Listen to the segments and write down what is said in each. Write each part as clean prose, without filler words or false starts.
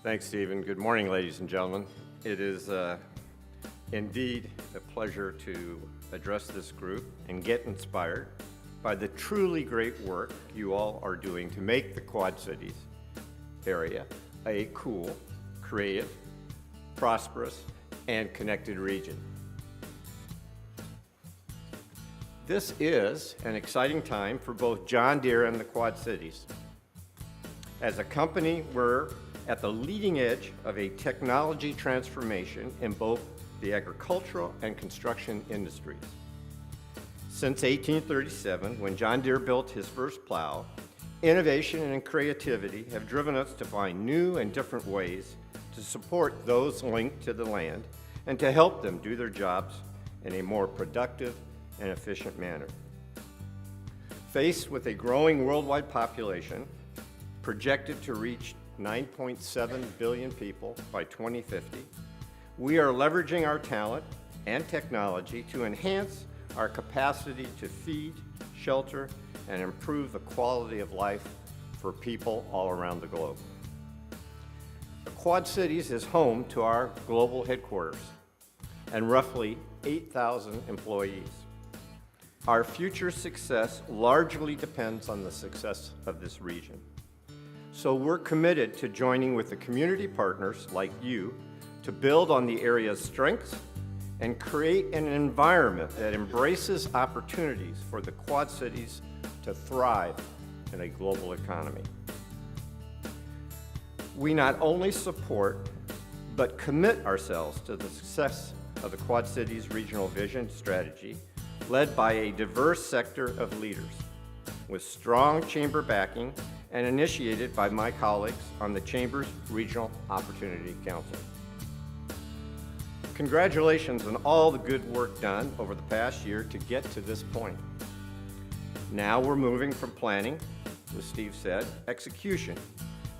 Thanks, Stephen. Good morning, ladies and gentlemen. It is indeed a pleasure to address this group and get inspired by the truly great work you all are doing to make the Quad Cities area a cool, creative, prosperous, and connected region. This is an exciting time for both John Deere and the Quad Cities. As a company, we're at the leading edge of a technology transformation in both the agricultural and construction industries. Since 1837, when John Deere built his first plow, innovation and creativity have driven us to find new and different ways to support those linked to the land and to help them do their jobs in a more productive and efficient manner. Faced with a growing worldwide population projected to reach 9.7 billion people by 2050, we are leveraging our talent and technology to enhance our capacity to feed, shelter, and improve the quality of life for people all around the globe. The Quad Cities is home to our global headquarters and roughly 8,000 employees. Our future success largely depends on the success of this region. So we're committed to joining with the community partners like you to build on the area's strengths and create an environment that embraces opportunities for the Quad Cities to thrive in a global economy. We not only support, but commit ourselves to the success of the Quad Cities Regional Vision Strategy, led by a diverse sector of leaders, with strong chamber backing and initiated by my colleagues on the Chamber's Regional Opportunity Council. Congratulations on all the good work done over the past year to get to this point. Now we're moving from planning, as Steve said, execution,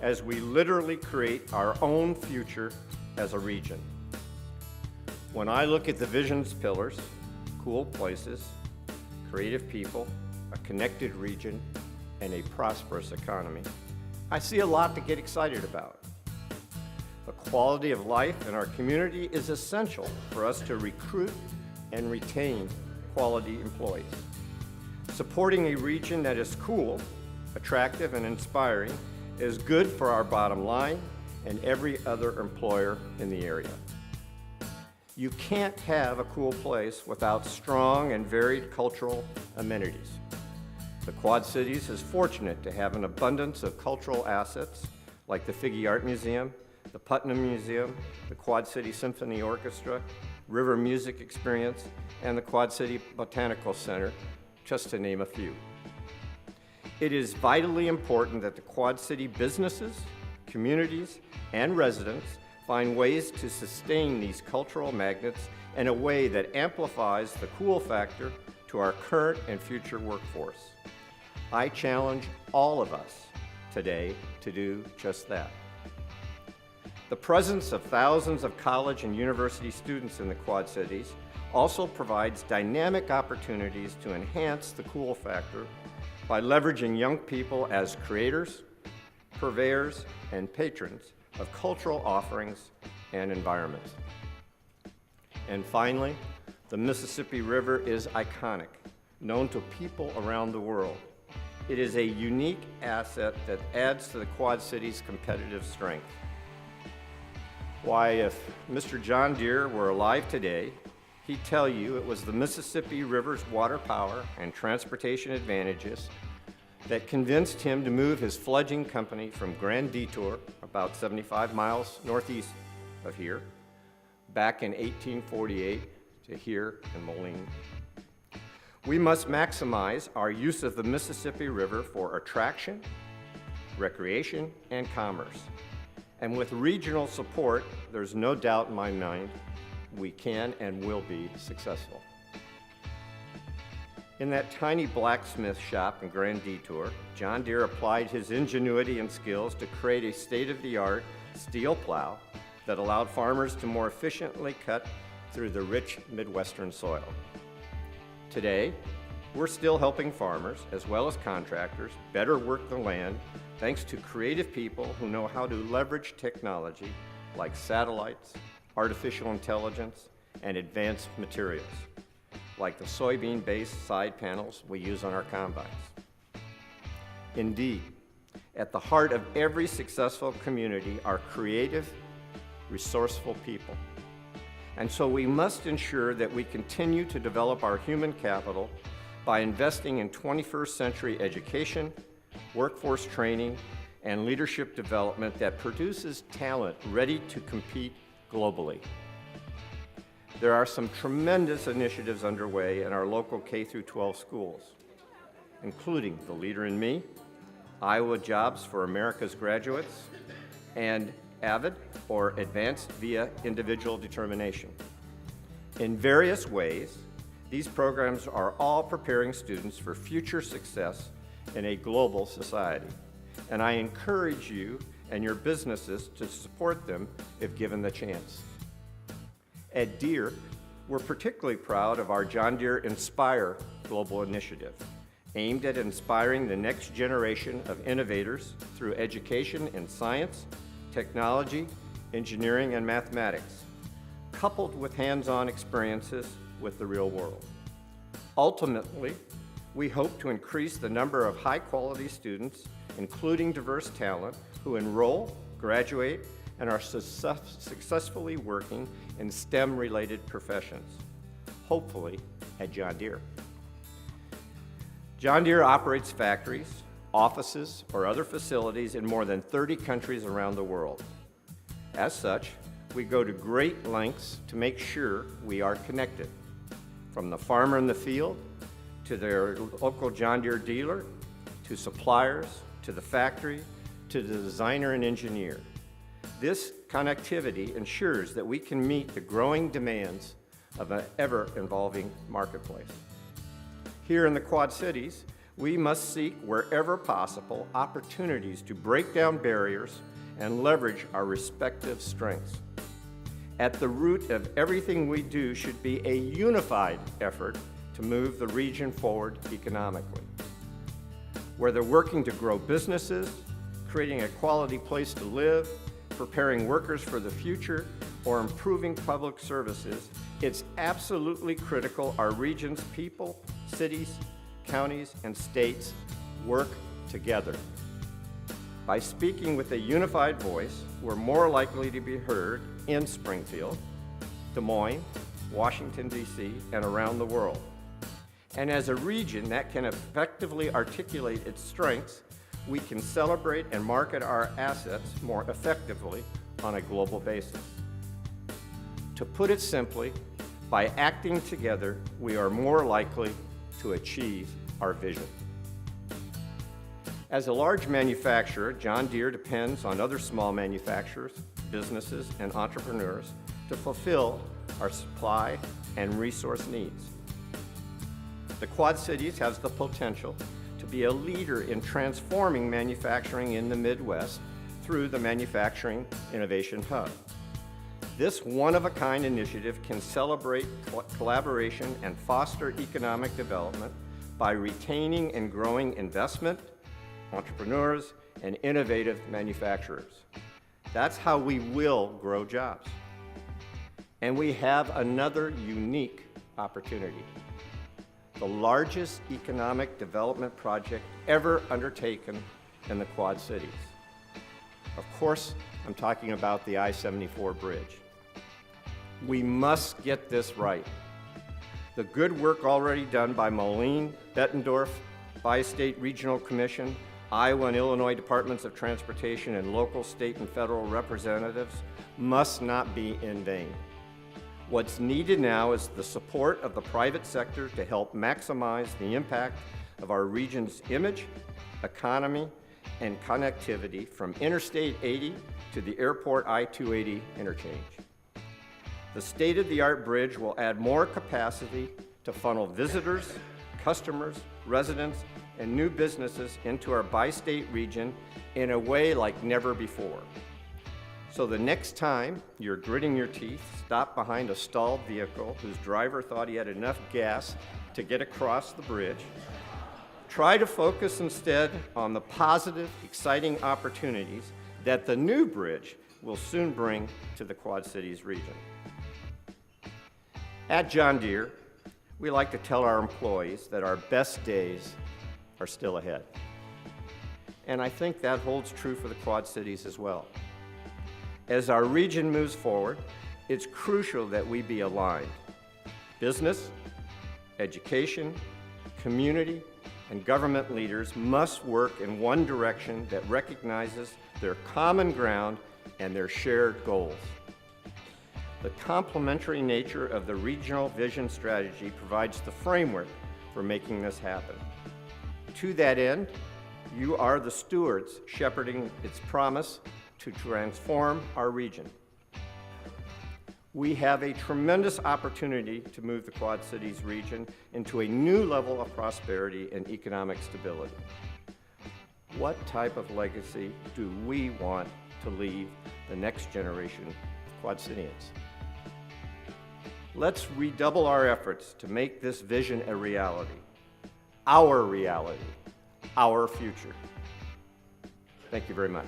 as we literally create our own future as a region. When I look at the vision's pillars, cool places, creative people, a connected region, and a prosperous economy, I see a lot to get excited about. The quality of life in our community is essential for us to recruit and retain quality employees. Supporting a region that is cool, attractive, and inspiring is good for our bottom line and every other employer in the area. You can't have a cool place without strong and varied cultural amenities. The Quad Cities is fortunate to have an abundance of cultural assets like the Figge Art Museum, the Putnam Museum, the Quad City Symphony Orchestra, River Music Experience, and the Quad City Botanical Center, just to name a few. It is vitally important that the Quad City businesses, communities, and residents find ways to sustain these cultural magnets in a way that amplifies the cool factor to our current and future workforce. I challenge all of us today to do just that. The presence of thousands of college and university students in the Quad Cities also provides dynamic opportunities to enhance the cool factor by leveraging young people as creators, purveyors, and patrons of cultural offerings and environments. And finally, the Mississippi River is iconic, known to people around the world. It is a unique asset that adds to the Quad Cities' competitive strength. Why, if Mr. John Deere were alive today, he'd tell you it was the Mississippi River's water power and transportation advantages that convinced him to move his fledgling company from Grand Detour, about 75 miles northeast of here, back in 1848 to here in Moline. We must maximize our use of the Mississippi River for attraction, recreation, and commerce. And with regional support, there's no doubt in my mind we can and will be successful. In that tiny blacksmith shop in Grand Detour, John Deere applied his ingenuity and skills to create a state-of-the-art steel plow that allowed farmers to more efficiently cut through the rich Midwestern soil. Today, we're still helping farmers, as well as contractors, better work the land thanks to creative people who know how to leverage technology like satellites, artificial intelligence, and advanced materials, like the soybean-based side panels we use on our combines. Indeed, at the heart of every successful community are creative, resourceful people. And so we must ensure that we continue to develop our human capital by investing in 21st century education, workforce training, and leadership development that produces talent ready to compete globally. There are some tremendous initiatives underway in our local K-12 schools, including the Leader in Me, Iowa Jobs for America's Graduates, and AVID, or Advanced via Individual Determination. In various ways, these programs are all preparing students for future success in a global society, and I encourage you and your businesses to support them if given the chance. At Deere, we're particularly proud of our John Deere Inspire global initiative, aimed at inspiring the next generation of innovators through education in science, technology, engineering, and mathematics, coupled with hands-on experiences with the real world. Ultimately, we hope to increase the number of high-quality students, including diverse talent, who enroll, graduate, and are successfully working in STEM-related professions, hopefully at John Deere. John Deere operates factories, offices, or other facilities in more than 30 countries around the world. As such, we go to great lengths to make sure we are connected, from the farmer in the field, to their local John Deere dealer, to suppliers, to the factory, to the designer and engineer. This connectivity ensures that we can meet the growing demands of an ever-evolving marketplace. Here in the Quad Cities, we must seek, wherever possible, opportunities to break down barriers and leverage our respective strengths. At the root of everything we do should be a unified effort to move the region forward economically. Whether working to grow businesses, creating a quality place to live, preparing workers for the future, or improving public services, it's absolutely critical our region's people, cities, counties, and states work together. By speaking with a unified voice, we're more likely to be heard in Springfield, Des Moines, Washington, D.C., and around the world. And as a region that can effectively articulate its strengths, we can celebrate and market our assets more effectively on a global basis. To put it simply, by acting together, we are more likely to achieve our vision. As a large manufacturer, John Deere depends on other small manufacturers, businesses, and entrepreneurs to fulfill our supply and resource needs. The Quad Cities has the potential to be a leader in transforming manufacturing in the Midwest through the Manufacturing Innovation Hub. This one-of-a-kind initiative can celebrate collaboration and foster economic development by retaining and growing investment, entrepreneurs, and innovative manufacturers. That's how we will grow jobs. And we have another unique opportunity: the largest economic development project ever undertaken in the Quad Cities. Of course, I'm talking about the I-74 bridge. We must get this right. The good work already done by Moline, Bettendorf, Bi-State Regional Commission, Iowa and Illinois Departments of Transportation, and local, state, and federal representatives must not be in vain. What's needed now is the support of the private sector to help maximize the impact of our region's image, economy, and connectivity from Interstate 80 to the airport I-280 interchange. The state-of-the-art bridge will add more capacity to funnel visitors, customers, residents, and new businesses into our bi-state region in a way like never before. So the next time you're gritting your teeth, stop behind a stalled vehicle whose driver thought he had enough gas to get across the bridge. Try to focus instead on the positive, exciting opportunities that the new bridge will soon bring to the Quad Cities region. At John Deere, we like to tell our employees that our best days are still ahead. And I think that holds true for the Quad Cities as well. As our region moves forward, it's crucial that we be aligned. Business, education, community, and government leaders must work in one direction that recognizes their common ground and their shared goals. The complementary nature of the regional vision strategy provides the framework for making this happen. To that end, you are the stewards shepherding its promise to transform our region. We have a tremendous opportunity to move the Quad Cities region into a new level of prosperity and economic stability. What type of legacy do we want to leave the next generation of Quad Cityans? Let's redouble our efforts to make this vision a reality, our future. Thank you very much.